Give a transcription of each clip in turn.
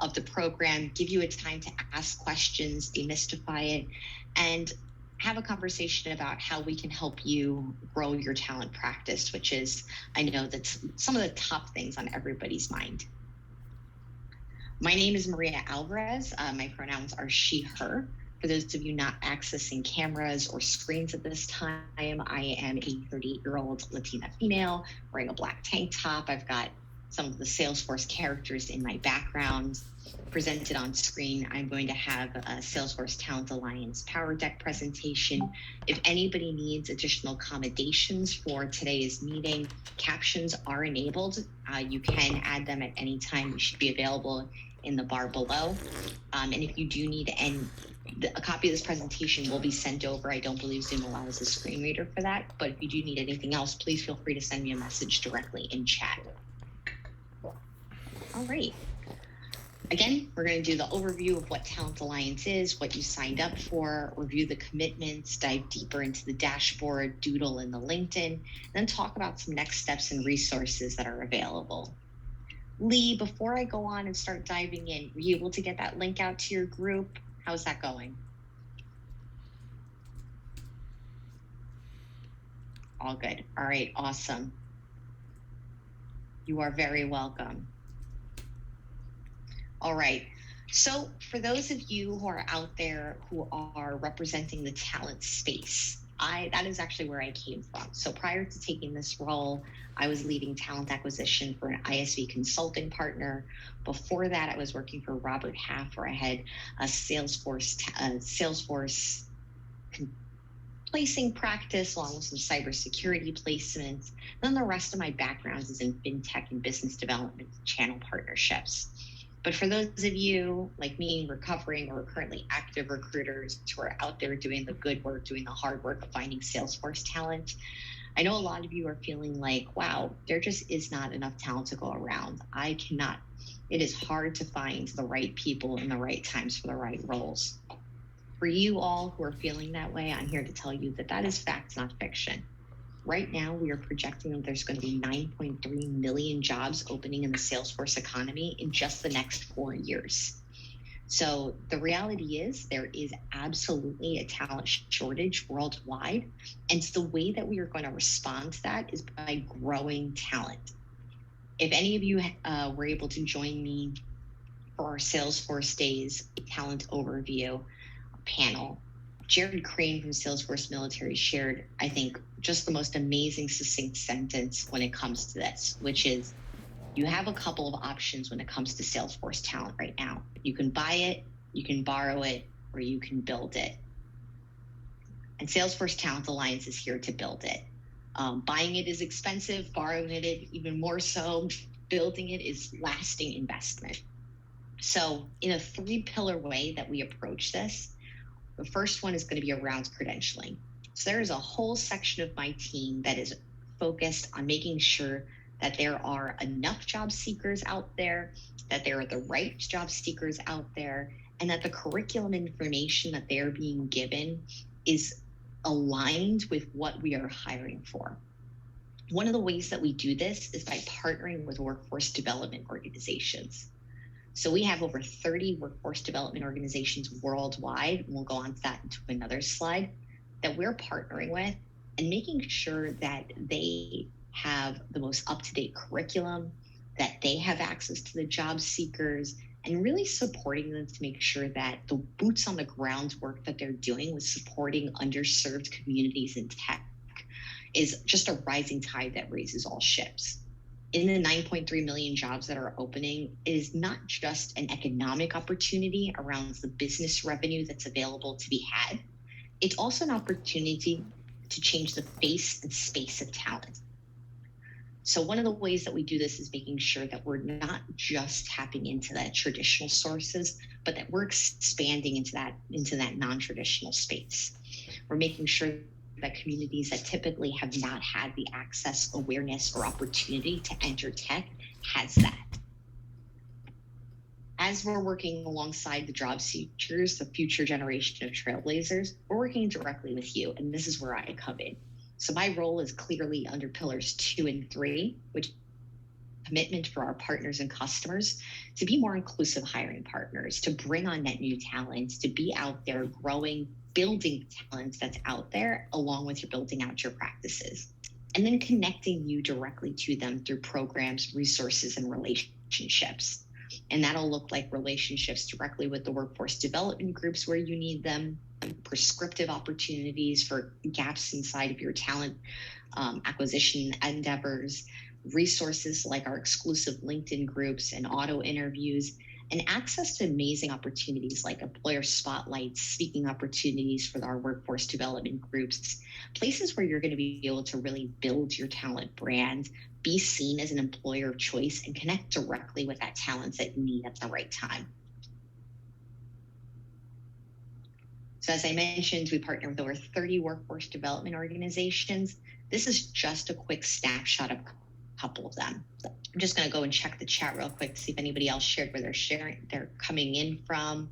of the program, give you a time to ask questions, demystify it, and have a conversation about how we can help you grow your talent practice, which is, I know that's some of the top things on everybody's mind. My name is Maria Alvarez. My pronouns are she, her. For those of you not accessing cameras or screens at this time, I am a 38-year-old Latina female wearing a black tank top. I've got some of the Salesforce characters in my background presented on screen. I'm going to have a Salesforce Talent Alliance Power Deck presentation. If anybody needs additional accommodations for today's meeting, captions are enabled. You can add them at any time. They should be available in the bar below. And if you do need a copy of this presentation will be sent over. I don't believe Zoom allows a screen reader for that, but if you do need anything else, please feel free to send me a message directly in chat. All right. Again, we're going to do the overview of what Talent Alliance is, what you signed up for, review the commitments, dive deeper into the dashboard, doodle in the LinkedIn, then talk about some next steps and resources that are available. Lee, before I go on and start diving in, were you able to get that link out to your group? How's that going? All good. All right, awesome. You are very welcome. All right, so for those of you who are out there who are representing the talent space, that is actually where I came from. So prior to taking this role, I was leading talent acquisition for an ISV consulting partner. Before that, I was working for Robert Half, where I had a Salesforce placing practice along with some cybersecurity placements. Then the rest of my background is in fintech and business development channel partnerships. But for those of you like me, recovering or currently active recruiters who are out there doing the good work, doing the hard work of finding Salesforce talent, I know a lot of you are feeling like, wow, there just is not enough talent to go around. It is hard to find the right people in the right times for the right roles. For you all who are feeling that way, I'm here to tell you that that is fact, not fiction. Right now, we are projecting that there's going to be 9.3 million jobs opening in the Salesforce economy in just the next 4 years. So the reality is there is absolutely a talent shortage worldwide. And the way that we are going to respond to that is by growing talent. If any of you were able to join me for our Salesforce Days Talent Overview panel, Jared Crane from Salesforce Military shared, I think, just the most amazing, succinct sentence when it comes to this, which is, you have a couple of options when it comes to Salesforce talent right now. You can buy it, you can borrow it, or you can build it. And Salesforce Talent Alliance is here to build it. Buying it is expensive, borrowing it even more so, building it is lasting investment. So in a 3-pillar way that we approach this, the first one is going to be around credentialing. So there is a whole section of my team that is focused on making sure that there are enough job seekers out there, that there are the right job seekers out there, and that the curriculum information that they're being given is aligned with what we are hiring for. One of the ways that we do this is by partnering with workforce development organizations. So we have over 30 workforce development organizations worldwide, and we'll go on to that into another slide, that we're partnering with and making sure that they have the most up-to-date curriculum, that they have access to the job seekers, and really supporting them to make sure that the boots on the ground work that they're doing with supporting underserved communities in tech is just a rising tide that raises all ships. In the 9.3 million jobs that are opening, it is not just an economic opportunity around the business revenue that's available to be had. It's also an opportunity to change the face and space of talent. So one of the ways that we do this is making sure that we're not just tapping into that traditional sources, but that we're expanding into that non-traditional space. We're making sure that communities that typically have not had the access, awareness, or opportunity to enter tech has that. As we're working alongside the job seekers, the future generation of trailblazers, we're working directly with you, and this is where I come in. So my role is clearly under pillars 2 and 3, which commitment for our partners and customers to be more inclusive hiring partners, to bring on net new talents, to be out there growing, building talent that's out there, along with your building out your practices. And then connecting you directly to them through programs, resources, and relationships. And that'll look like relationships directly with the workforce development groups where you need them, prescriptive opportunities for gaps inside of your talent acquisition endeavors, resources like our exclusive LinkedIn groups and auto interviews, and access to amazing opportunities like employer spotlights, speaking opportunities for our workforce development groups, places where you're going to be able to really build your talent brand, be seen as an employer of choice, and connect directly with that talent that you need at the right time. So as I mentioned, we partner with over 30 workforce development organizations. This is just a quick snapshot of a couple of them. I'm just going to go and check the chat real quick to see if anybody else shared where they're coming in from.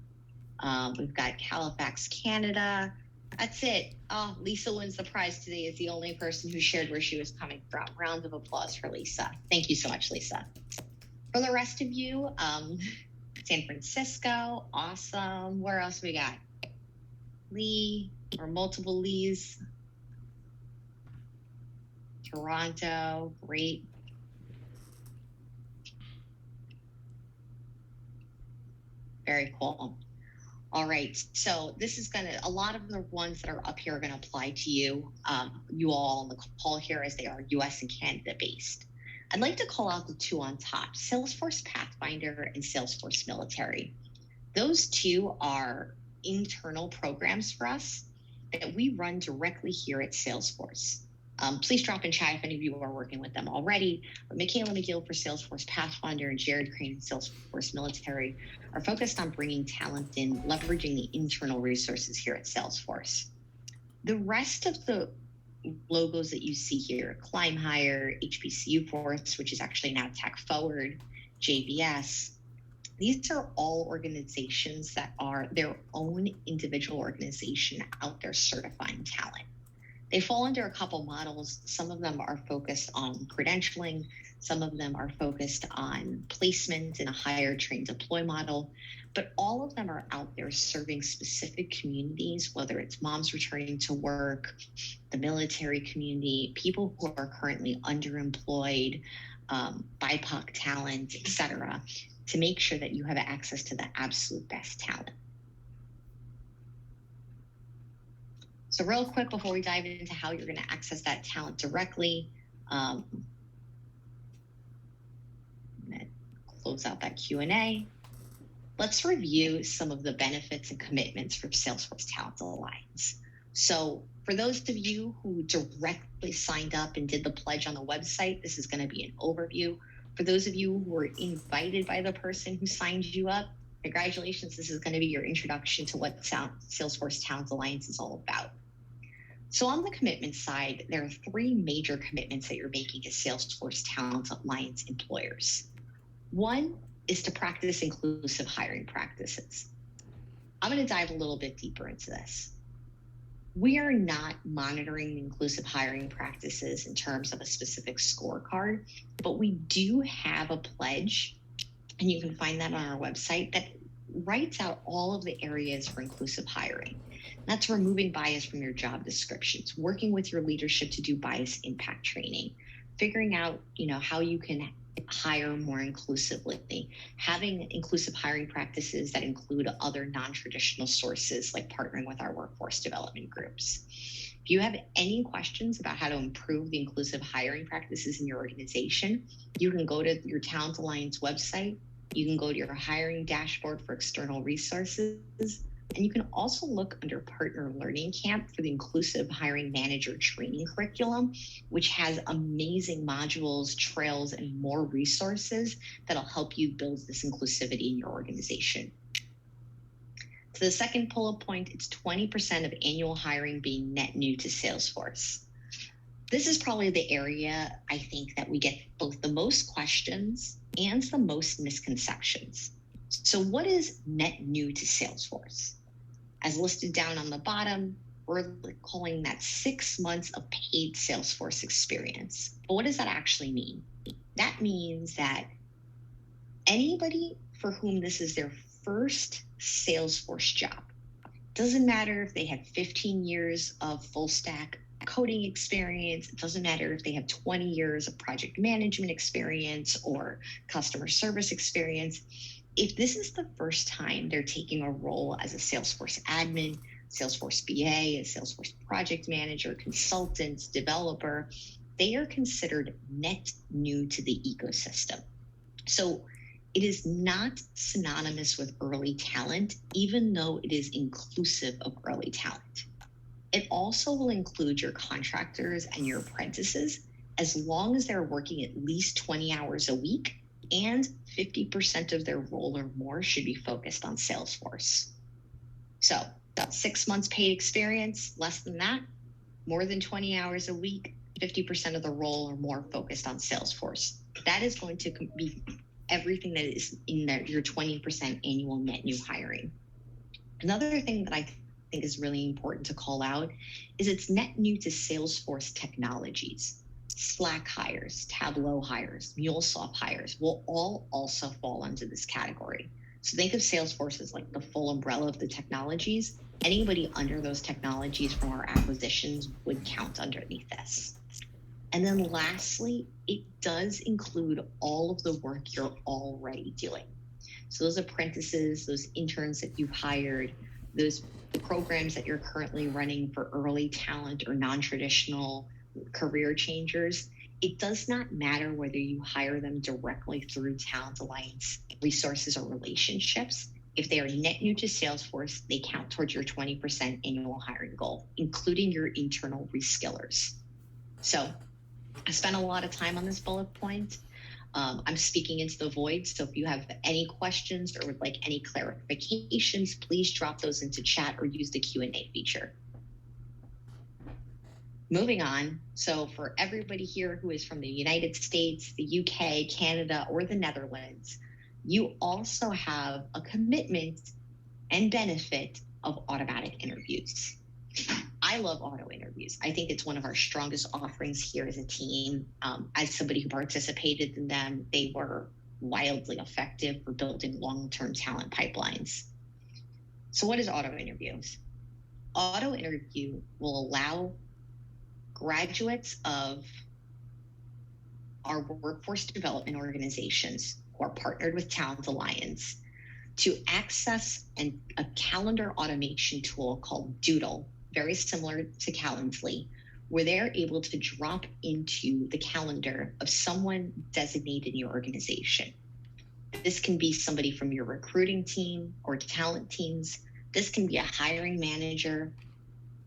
We've got Halifax, Canada. That's it. Oh, Lisa wins the prize today is the only person who shared where she was coming from. Round of applause for Lisa. Thank you so much, Lisa. For the rest of you, San Francisco, awesome. Where else we got? Lee, or multiple Lees. Toronto, great. Very cool. All right, so this is a lot of the ones that are up here are gonna apply to you, you all on the call here, as they are US and Canada based. I'd like to call out the two on top, Salesforce Pathfinder and Salesforce Military. Those two are internal programs for us that we run directly here at Salesforce. Please drop in chat if any of you are working with them already. But Michaela McGill for Salesforce Pathfinder and Jared Crane for Salesforce Military are focused on bringing talent in, leveraging the internal resources here at Salesforce. The rest of the logos that you see here, Climb Higher, HBCU Force, which is actually now Tech Forward, JVS, these are all organizations that are their own individual organization out there certifying talent. They fall under a couple models. Some of them are focused on credentialing. Some of them are focused on placement in a hire, train, deploy model. But all of them are out there serving specific communities, whether it's moms returning to work, the military community, people who are currently underemployed, BIPOC talent, et cetera, to make sure that you have access to the absolute best talent. So real quick before we dive into how you're going to access that talent directly, I'm going to close out that Q&A. Let's review some of the benefits and commitments from Salesforce Talent Alliance. So for those of you who directly signed up and did the pledge on the website, this is going to be an overview. For those of you who were invited by the person who signed you up, congratulations, this is going to be your introduction to what Salesforce Talent Alliance is all about. So on the commitment side, there are three major commitments that you're making as Salesforce Talent Alliance employers. One is to practice inclusive hiring practices. I'm going to dive a little bit deeper into this. We are not monitoring inclusive hiring practices in terms of a specific scorecard, but we do have a pledge, and you can find that on our website, that writes out all of the areas for inclusive hiring. That's removing bias from your job descriptions, working with your leadership to do bias impact training, figuring out, how you can hire more inclusively, having inclusive hiring practices that include other non-traditional sources, like partnering with our workforce development groups. If you have any questions about how to improve the inclusive hiring practices in your organization, you can go to your Talent Alliance website. You can go to your hiring dashboard for external resources. And you can also look under Partner Learning Camp for the Inclusive Hiring Manager Training Curriculum, which has amazing modules, trails, and more resources that'll help you build this inclusivity in your organization. To the second bullet point, it's 20% of annual hiring being net new to Salesforce. This is probably the area I think that we get both the most questions and the most misconceptions. So what is net new to Salesforce? As listed down on the bottom, we're calling that 6 months of paid Salesforce experience. But what does that actually mean? That means that anybody for whom this is their first Salesforce job, doesn't matter if they have 15 years of full stack coding experience, it doesn't matter if they have 20 years of project management experience or customer service experience. If this is the first time they're taking a role as a Salesforce admin, Salesforce BA, a Salesforce project manager, consultant, developer, they are considered net new to the ecosystem. So it is not synonymous with early talent, even though it is inclusive of early talent. It also will include your contractors and your apprentices, as long as they're working at least 20 hours a week and 50% of their role or more should be focused on Salesforce. So 6 months paid experience, less than that, more than 20 hours a week, 50% of the role or more focused on Salesforce. That is going to be everything that is in your 20% annual net new hiring. Another thing that I think is really important to call out is it's net new to Salesforce technologies. Slack hires, Tableau hires, MuleSoft hires will all also fall under this category. So think of Salesforce as like the full umbrella of the technologies. Anybody under those technologies from our acquisitions would count underneath this. And then lastly, it does include all of the work you're already doing. So those apprentices, those interns that you've hired, those programs that you're currently running for early talent or non-traditional career changers, it does not matter whether you hire them directly through Talent Alliance resources or relationships. If they are net new to Salesforce, they count towards your 20% annual hiring goal, including your internal reskillers. So I spent a lot of time on this bullet point. I'm speaking into the void, so if you have any questions or would like any clarifications, please drop those into chat or use the Q&A feature. Moving on, so for everybody here who is from the United States, the UK, Canada, or the Netherlands, you also have a commitment and benefit of automatic interviews. I love auto interviews. I think it's one of our strongest offerings here as a team. As somebody who participated in them, they were wildly effective for building long-term talent pipelines. So what is auto interviews? Auto interview will allow graduates of our workforce development organizations who are partnered with Talent Alliance to access a calendar automation tool called Doodle, very similar to Calendly, where they're able to drop into the calendar of someone designated in your organization. This can be somebody from your recruiting team or talent teams. This can be a hiring manager.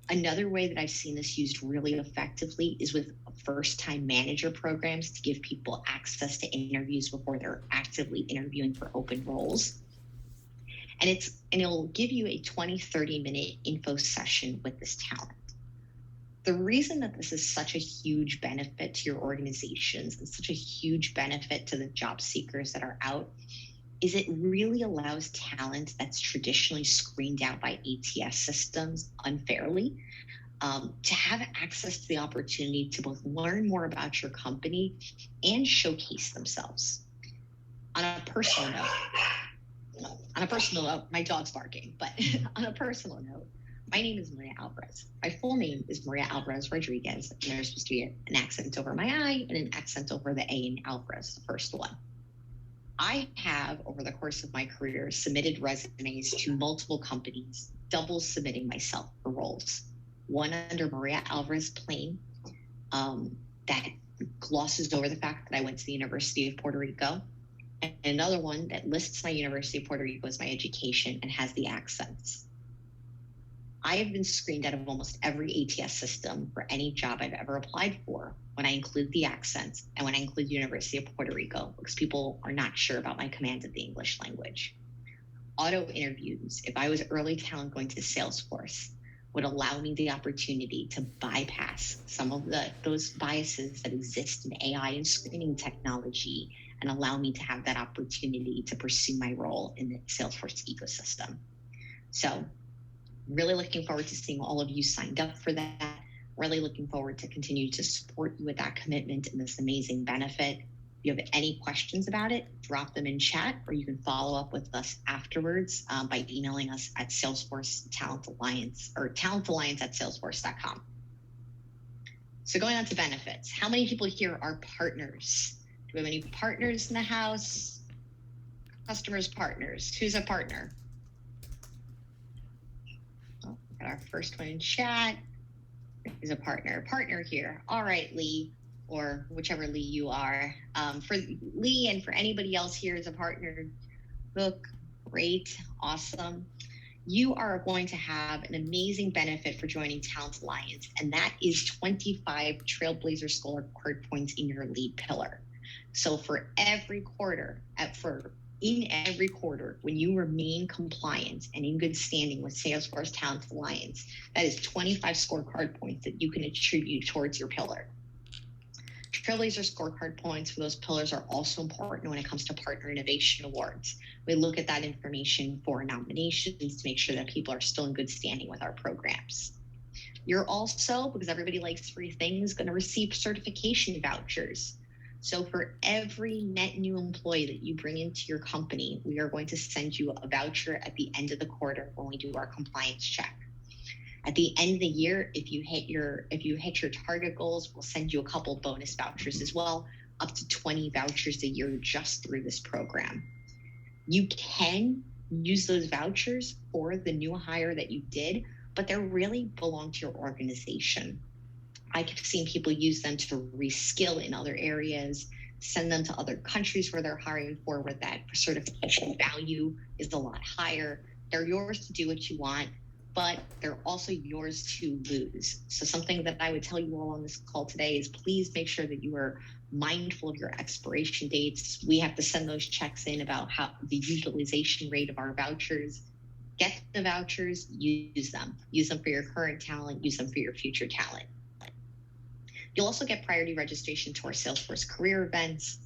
Another way that I've seen this used really effectively is with first-time manager programs to give people access to interviews before they're actively interviewing for open roles. And it'll give you a 20-30 minute info session with this talent. The reason that this is such a huge benefit to your organizations and such a huge benefit to the job seekers that are out is it really allows talent that's traditionally screened out by ATS systems unfairly to have access to the opportunity to both learn more about your company and showcase themselves. On a personal note, my dog's barking, but on a personal note, my name is Maria Alvarez. My full name is Maria Alvarez Rodriguez, and there's supposed to be an accent over my I and an accent over the A in Alvarez, the first one. I have, over the course of my career, submitted resumes to multiple companies, double submitting myself for roles. One under Maria Alvarez plain that glosses over the fact that I went to the University of Puerto Rico, and another one that lists my University of Puerto Rico as my education and has the accents. I have been screened out of almost every ATS system for any job I've ever applied for when I include the accents and when I include University of Puerto Rico, because people are not sure about my command of the English language. Auto interviews, if I was early talent going to Salesforce, would allow me the opportunity to bypass some of those biases that exist in AI and screening technology and allow me to have that opportunity to pursue my role in the Salesforce ecosystem. So really looking forward to seeing all of you signed up for that. Really looking forward to continue to support you with that commitment and this amazing benefit. If you have any questions about it, drop them in chat, or you can follow up with us afterwards by emailing us at Salesforce Talent Alliance or talentalliance@salesforce.com. So going on to benefits, how many people here are partners? Do we have any partners in the house? Customers, partners. Who's a partner? Oh, got our first one in chat. Who's a partner? Partner here. All right, Lee, or whichever Lee you are. For Lee and for anybody else here as a partner, look, great, awesome. You are going to have an amazing benefit for joining Talent Alliance, and that is 25 Trailblazer scorecard points in your lead pillar. So for every quarter, in every quarter, when you remain compliant and in good standing with Salesforce Talent Alliance, that is 25 scorecard points that you can attribute towards your pillar. Trailblazer scorecard points for those pillars are also important when it comes to Partner Innovation Awards. We look at that information for nominations to make sure that people are still in good standing with our programs. You're also, because everybody likes free things, going to receive certification vouchers. So for every net new employee that you bring into your company, we are going to send you a voucher at the end of the quarter when we do our compliance check. At the end of the year, if you hit your target goals, we'll send you a couple bonus vouchers as well, up to 20 vouchers a year just through this program. You can use those vouchers for the new hire that you did, but they really belong to your organization. I've seen people use them to reskill in other areas, send them to other countries where they're hiring for, where that certification value is a lot higher. They're yours to do what you want, but they're also yours to lose. So something that I would tell you all on this call today is please make sure that you are mindful of your expiration dates. We have to send those checks in about how the utilization rate of our vouchers. Get the vouchers, use them. Use them for your current talent, use them for your future talent. You'll also get priority registration to our Salesforce career events.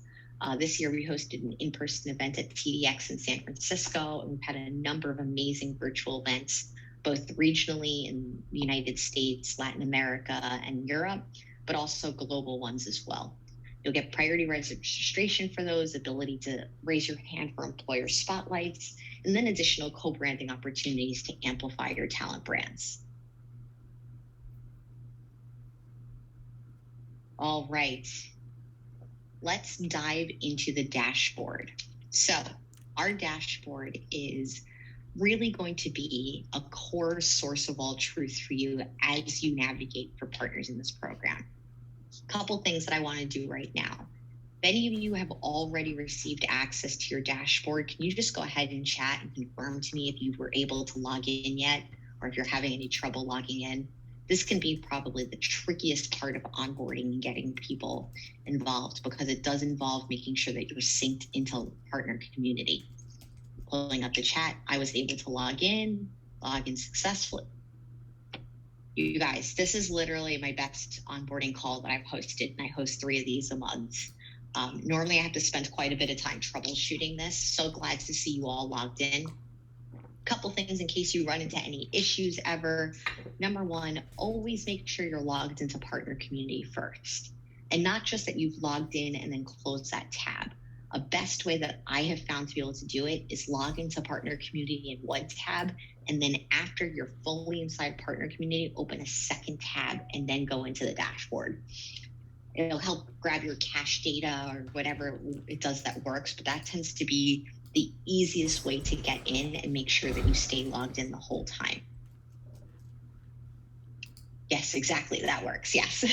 This year, we hosted an in-person event at TDX in San Francisco, and we've had a number of amazing virtual events, both regionally in the United States, Latin America, and Europe, but also global ones as well. You'll get priority registration for those, ability to raise your hand for employer spotlights, and then additional co-branding opportunities to amplify your talent brands. All right, let's dive into the dashboard. So our dashboard is really going to be a core source of all truth for you as you navigate for partners in this program. A couple things that I want to do right now. If any of you have already received access to your dashboard, can you just go ahead and chat and confirm to me if you were able to log in yet, or if you're having any trouble logging in? This can be probably the trickiest part of onboarding and getting people involved, because it does involve making sure that you're synced into partner community. Pulling up the chat, I was able to log in successfully. You guys, this is literally my best onboarding call that I've hosted, and I host 3 of these a month. Normally I have to spend quite a bit of time troubleshooting this. So glad to see you all logged in. Couple things in case you run into any issues ever. Number 1, always make sure you're logged into partner community first. And not just that you've logged in and then close that tab. A best way that I have found to be able to do it is log into partner community in one tab, and then after you're fully inside partner community, open a second tab and then go into the dashboard. It'll help grab your cache data or whatever it does that works, but that tends to be the easiest way to get in and make sure that you stay logged in the whole time. Yes, exactly, that works, yes.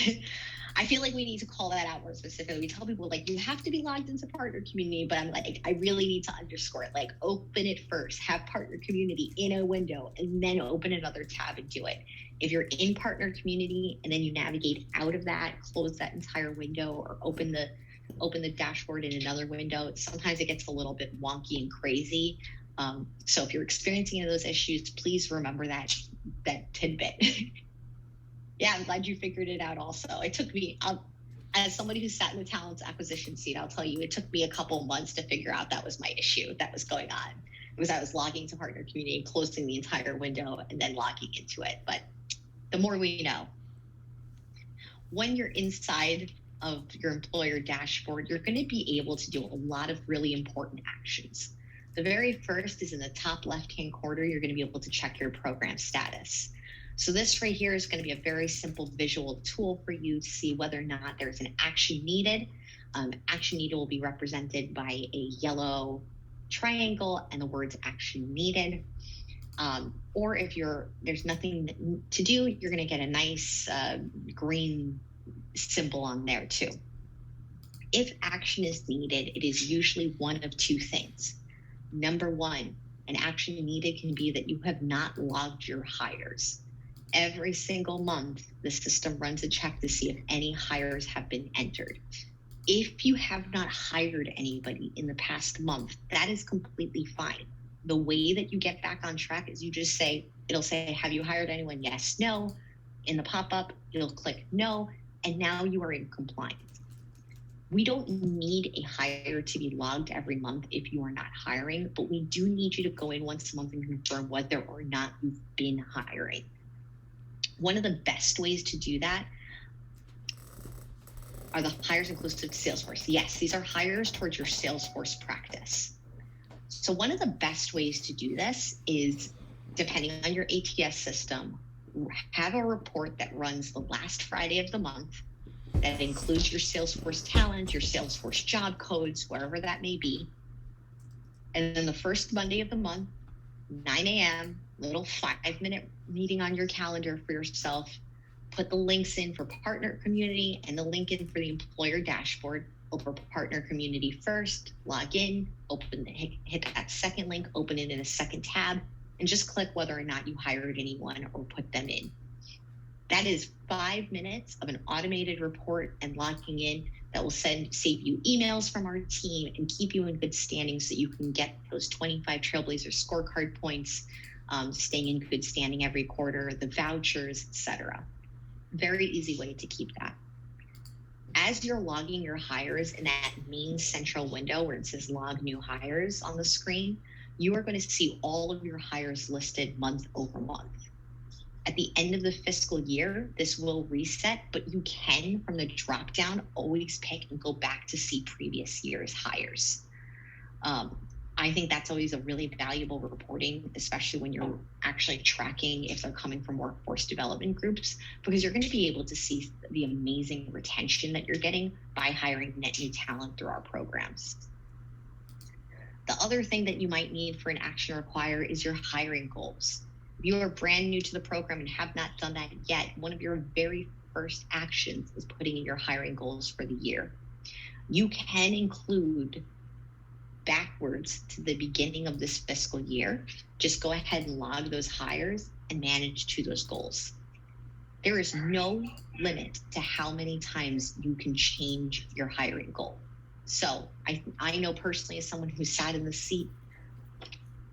I feel like we need to call that out more specifically. We tell people, like, you have to be logged into partner community, but I'm like, I really need to underscore it. Like, open it first, have partner community in a window, and then open another tab and do it. If you're in partner community and then you navigate out of that, close that entire window, or open the dashboard in another window, sometimes it gets a little bit wonky and crazy. So if you're experiencing any of those issues, please remember that tidbit. Yeah, I'm glad you figured it out also. It took me, as somebody who sat in the talent acquisition seat, I'll tell you, it took me a couple months to figure out that was my issue that was going on. It was I was logging to partner community and closing the entire window and then logging into it. But the more we know. When you're inside of your employer dashboard, you're going to be able to do a lot of really important actions. The very first is in the top left-hand corner, you're going to be able to check your program status. So this right here is going to be a very simple visual tool for you to see whether or not there's an action needed. Action needed will be represented by a yellow triangle and the words action needed. Or if there's nothing to do, you're going to get a nice green symbol on there too. If action is needed, it is usually one of two things. Number one, an action needed can be that you have not logged your hires. Every single month, the system runs a check to see if any hires have been entered. If you have not hired anybody in the past month, that is completely fine. The way that you get back on track is you just it'll say, have you hired anyone? Yes, no. In the pop-up, you'll click no, and now you are in compliance. We don't need a hire to be logged every month if you are not hiring, but we do need you to go in once a month and confirm whether or not you've been hiring. One of the best ways to do that are the hires inclusive to Salesforce. Yes, these are hires towards your Salesforce practice. So one of the best ways to do this is, depending on your ATS system, have a report that runs the last Friday of the month that includes your Salesforce talent, your Salesforce job codes, wherever that may be. And then the first Monday of the month, 9 a.m., little 5-minute meeting on your calendar for yourself. Put the links in for partner community and the link in for the employer dashboard. Open partner community first, log in, hit that second link, open it in a second tab, and just click whether or not you hired anyone or put them in. That is 5 minutes of an automated report and logging in that will save you emails from our team and keep you in good standing so you can get those 25 Trailblazer scorecard points, staying in good standing every quarter, the vouchers, etc. Very easy way to keep that. As you're logging your hires in that main central window where it says log new hires on the screen, you are going to see all of your hires listed month over month. At the end of the fiscal year, this will reset, but you can, from the drop-down, always pick and go back to see previous year's hires. I think that's always a really valuable reporting, especially when you're actually tracking if they're coming from workforce development groups, because you're going to be able to see the amazing retention that you're getting by hiring net new talent through our programs. The other thing that you might need for an action require is your hiring goals. If you are brand new to the program and have not done that yet, one of your very first actions is putting in your hiring goals for the year. You can include backwards to the beginning of this fiscal year. Just go ahead and log those hires and manage to those goals. There is no limit to how many times you can change your hiring goal. So I know personally, as someone who sat in the seat,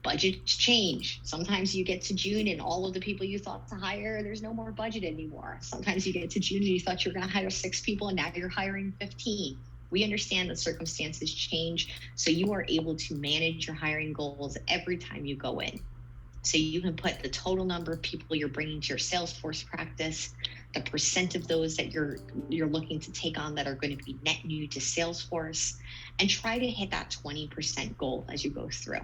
budgets change. Sometimes you get to June and all of the people you thought to hire, there's no more budget anymore. Sometimes you get to June and you thought you were going to hire 6 people and now you're hiring 15. We understand that circumstances change, so you are able to manage your hiring goals every time you go in. So you can put the total number of people you're bringing to your Salesforce practice, the percent of those that you're looking to take on that are going to be net new to Salesforce, and try to hit that 20% goal as you go through.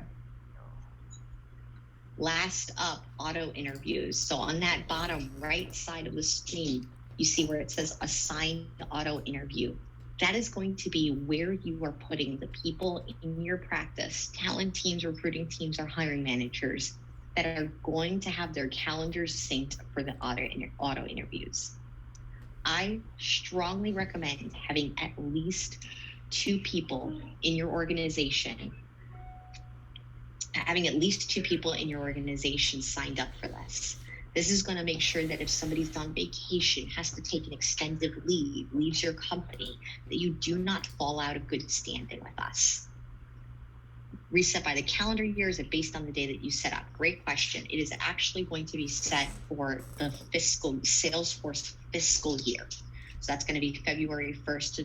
Last up, auto interviews. So on that bottom right side of the screen, you see where it says assign auto interview. That is going to be where you are putting the people in your practice, talent teams, recruiting teams, or hiring managers that are going to have their calendars synced for the auto interviews. I strongly recommend having at least 2 people in your organization, signed up for this. This is going to make sure that if somebody's on vacation, has to take an extended leave, leaves your company, that you do not fall out of good standing with us. Reset by the calendar year, is it based on the day that you set up? Great question. It is actually going to be set for the Salesforce fiscal year. So that's going to be February 1st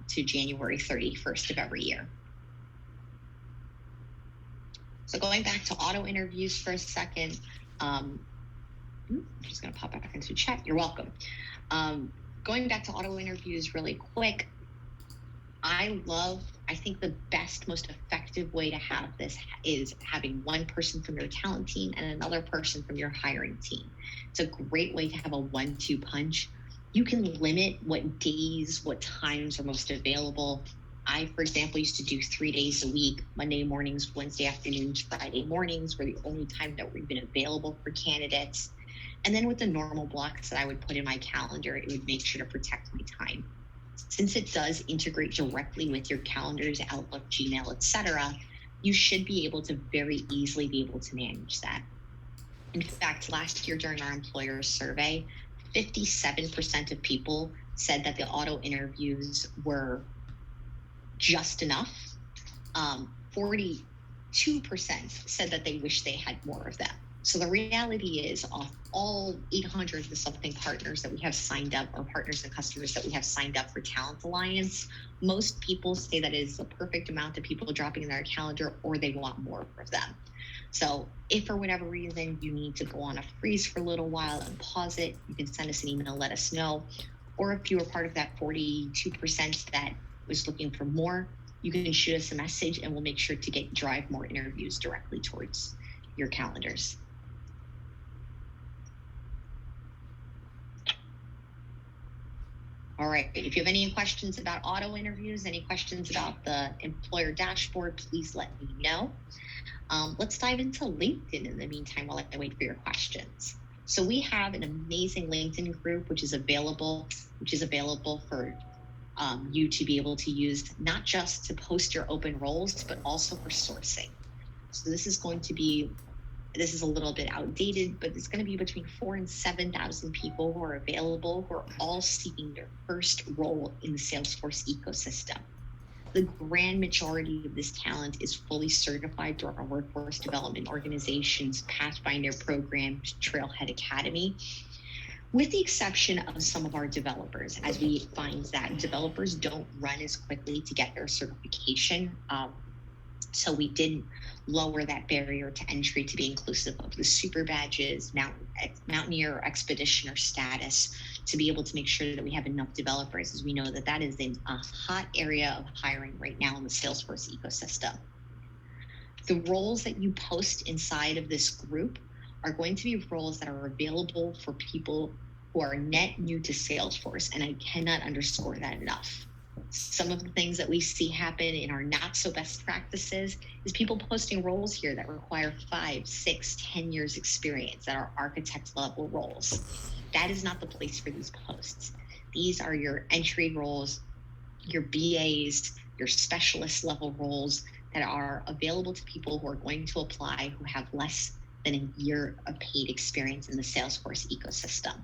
to January 31st of every year. So going back to auto interviews for a second, I'm just going to pop back into chat. You're welcome. going back to auto interviews really quick, I think the best, most effective way to have this is having one person from your talent team and another person from your hiring team. It's a great way to have a 1-2 punch. You can limit what days, what times are most available. I, for example, used to do 3 days a week. Monday mornings, Wednesday afternoons, Friday mornings were the only time that we've been available for candidates. And then with the normal blocks that I would put in my calendar, it would make sure to protect my time. Since it does integrate directly with your calendars, Outlook, Gmail, etc., you should be able to very easily be able to manage that. In fact, last year during our employer survey, 57% of people said that the auto interviews were just enough. 42% said that they wish they had more of them. So the reality is, of all 800 and something partners that we have signed up, or partners and customers that we have signed up for Talent Alliance, most people say that it is the perfect amount of people dropping in their calendar, or they want more of them. So if for whatever reason you need to go on a freeze for a little while and pause it, you can send us an email, let us know. Or if you were part of that 42% that was looking for more, you can shoot us a message and we'll make sure to drive more interviews directly towards your calendars. All right, if you have any questions about auto interviews, any questions about the employer dashboard, please let me know. Let's dive into LinkedIn in the meantime while I wait for your questions. So we have an amazing LinkedIn group, which is available for you to be able to use, not just to post your open roles, but also for sourcing. So this is a little bit outdated, but it's going to be between 4,000 and 7,000 people who are available, who are all seeking their first role in the Salesforce ecosystem. The grand majority of this talent is fully certified through our workforce development organization's Pathfinder program, Trailhead Academy, with the exception of some of our developers, as we find that developers don't run as quickly to get their certification. So we did lower that barrier to entry to be inclusive of the super badges, Mountaineer or Expeditioner status, to be able to make sure that we have enough developers, as we know that that is a hot area of hiring right now in the Salesforce ecosystem. The roles that you post inside of this group are going to be roles that are available for people who are net new to Salesforce, and I cannot underscore that enough. Some of the things that we see happen in our not so best practices is people posting roles here that require 5, 6, 10 years experience, that are architect level roles. That is not the place for these posts. These are your entry roles, your BAs, your specialist level roles that are available to people who are going to apply who have less than a year of paid experience in the Salesforce ecosystem.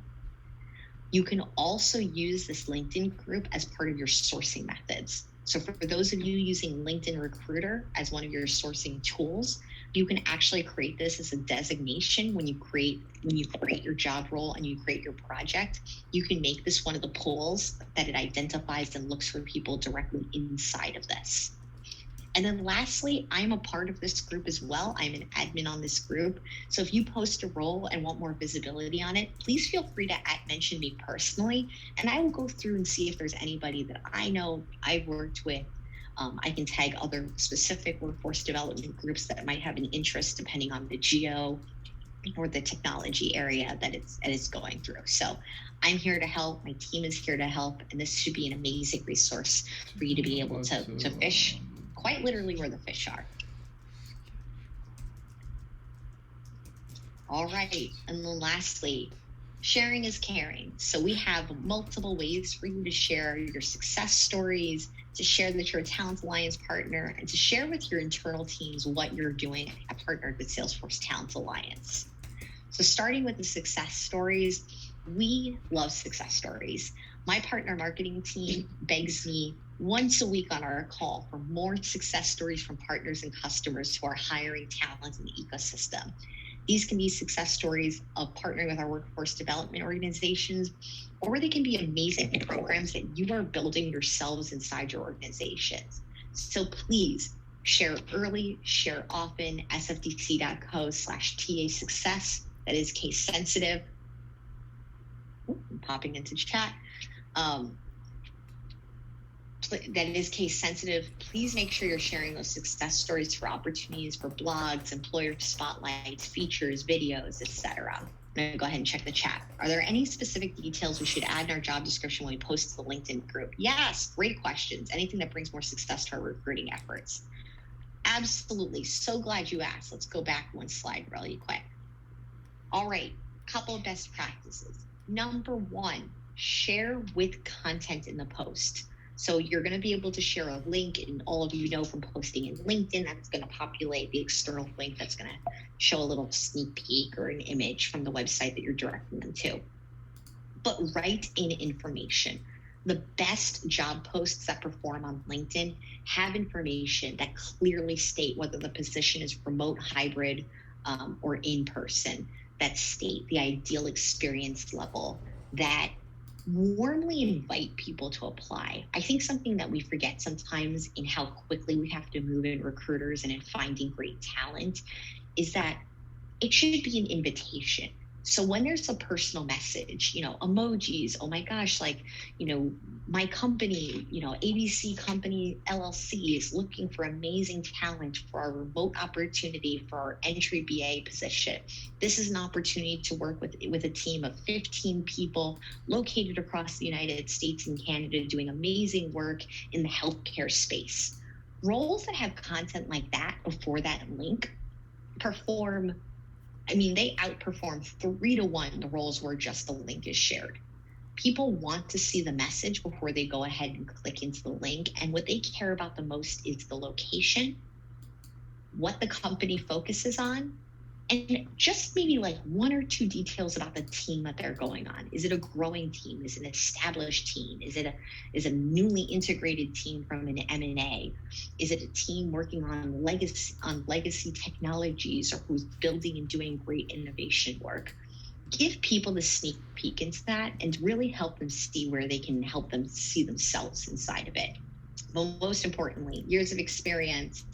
You can also use this LinkedIn group as part of your sourcing methods. So for those of you using LinkedIn Recruiter as one of your sourcing tools, you can actually create this as a designation when you create your job role and you create your project. You can make this one of the pools that it identifies and looks for people directly inside of this. And then lastly, I'm a part of this group as well. I'm an admin on this group. So if you post a role and want more visibility on it, please feel free to mention me personally, and I will go through and see if there's anybody that I know I've worked with. I can tag other specific workforce development groups that might have an interest depending on the geo or the technology area that it's going through. So I'm here to help. My team is here to help, and this should be an amazing resource for you to be able to fish quite literally where the fish are. All right, and then lastly, sharing is caring. So we have multiple ways for you to share your success stories, to share that you're a Talent Alliance partner, and to share with your internal teams what you're doing at partnered with Salesforce Talent Alliance. So starting with the success stories, we love success stories. My partner marketing team begs me once a week on our call for more success stories from partners and customers who are hiring talent in the ecosystem. These can be success stories of partnering with our workforce development organizations, or they can be amazing programs that you are building yourselves inside your organizations. So please share early, share often, sfdc.co/TA success. That is case sensitive. I'm popping into chat. that is case sensitive, please make sure you're sharing those success stories for opportunities for blogs, employer spotlights, features, videos, etc. I'm going to go ahead and check the chat. Are there any specific details we should add in our job description when we post to the LinkedIn group? Yes, great questions. Anything that brings more success to our recruiting efforts. Absolutely. So glad you asked. Let's go back one slide really quick. All right, couple of best practices. Number one, share with content in the post. So you're going to be able to share a link, and all of you know from posting in LinkedIn, that's going to populate the external link that's going to show a little sneak peek or an image from the website that you're directing them to. But write in information. The best job posts that perform on LinkedIn have information that clearly state whether the position is remote, hybrid, or in person, that state the ideal experience level, that warmly invite people to apply. I think something that we forget sometimes in how quickly we have to move in recruiters and in finding great talent is that it should be an invitation. So when there's a personal message, emojis, oh my gosh, my company, ABC Company LLC is looking for amazing talent for our remote opportunity for our entry BA position. This is an opportunity to work with a team of 15 people located across the United States and Canada doing amazing work in the healthcare space. Roles that have content like that before that link they outperform 3-1 the roles where just the link is shared. People want to see the message before they go ahead and click into the link. And what they care about the most is the location, what the company focuses on, and just maybe like 1 or 2 details about the team that they're going on. Is it a growing team? Is it an established team? Is it a newly integrated team from an M&A? Is it a team working on legacy technologies, or who's building and doing great innovation work? Give people the sneak peek into that and really help them see where they can help them see themselves inside of it. But most importantly, years of experience,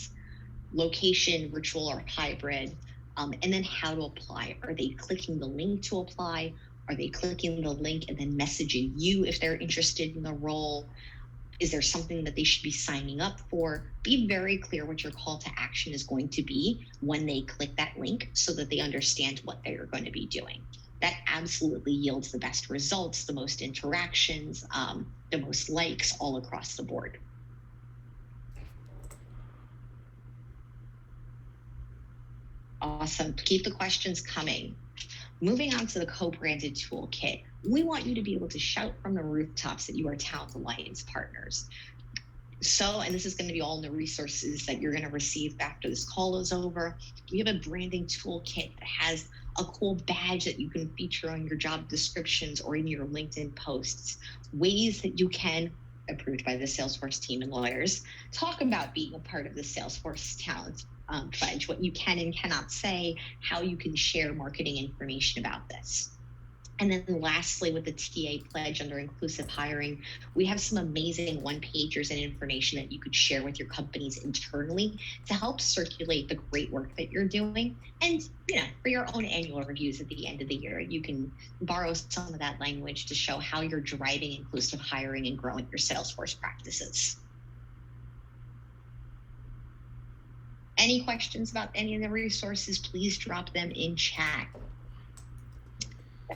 location, virtual or hybrid, and then how to apply. Are they clicking the link to apply? Are they clicking the link and then messaging you if they're interested in the role? Is there something that they should be signing up for? Be very clear what your call to action is going to be when they click that link so that they understand what they are going to be doing. That absolutely yields the best results, the most interactions, the most likes all across the board. Awesome. Keep the questions coming. Moving on to the co-branded toolkit. We want you to be able to shout from the rooftops that you are Talent Alliance partners. And this is going to be all in the resources that you're going to receive after this call is over. We have a branding toolkit that has a cool badge that you can feature on your job descriptions or in your LinkedIn posts. Ways that you can, approved by the Salesforce team and lawyers, talk about being a part of the Salesforce Talent Pledge, what you can and cannot say, how you can share marketing information about this. And then lastly, with the TA pledge under inclusive hiring, we have some amazing one-pagers and information that you could share with your companies internally to help circulate the great work that you're doing. And, for your own annual reviews at the end of the year, you can borrow some of that language to show how you're driving inclusive hiring and growing your Salesforce practices. Any questions about any of the resources, please drop them in chat.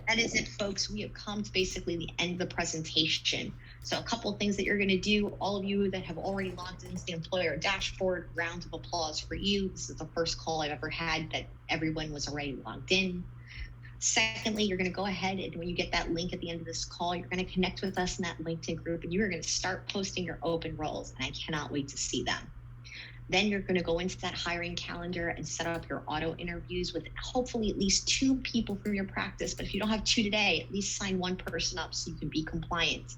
That is it, folks. We have come to basically the end of the presentation. So a couple of things that you're going to do, all of you that have already logged into the employer dashboard, round of applause for you. This is the first call I've ever had that everyone was already logged in. Secondly, you're going to go ahead and when you get that link at the end of this call, you're going to connect with us in that LinkedIn group and you are going to start posting your open roles. And I cannot wait to see them. Then you're going to go into that hiring calendar and set up your auto interviews with hopefully at least 2 people from your practice. But if you don't have 2 today, at least sign 1 person up so you can be compliant.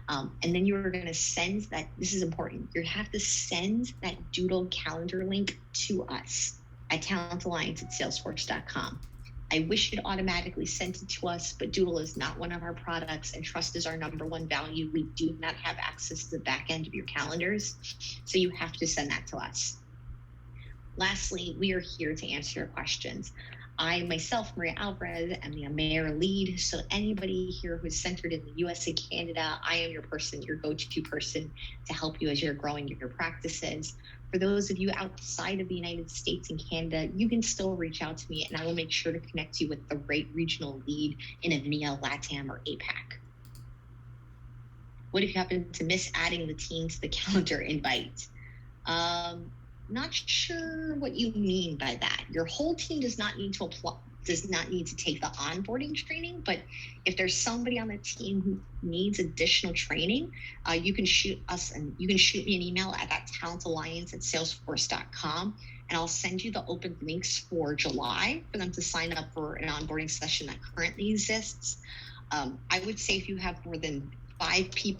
And then you're going to send that. This is important. You have to send that Doodle calendar link to us at talentalliance@salesforce.com. I wish it automatically sent it to us, but Doodle is not one of our products and trust is our #1 value. We do not have access to the back end of your calendars, so you have to send that to us. Lastly, we are here to answer your questions. I myself, Maria Alvarez, am the mayor lead. So anybody here who's centered in the US and Canada, I am your person, your go-to person to help you as you're growing your practices. For those of you outside of the United States and Canada, you can still reach out to me and I will make sure to connect you with the right regional lead in EMEA, LATAM, or APAC. What if you happen to miss adding the team to the calendar invite? Not sure what you mean by that. Your whole team does not need to take the onboarding training, but if there's somebody on the team who needs additional training, you can shoot me an email at that talentalliance@salesforce.com, and I'll send you the open links for July for them to sign up for an onboarding session that currently exists. I would say if you have more than 5 people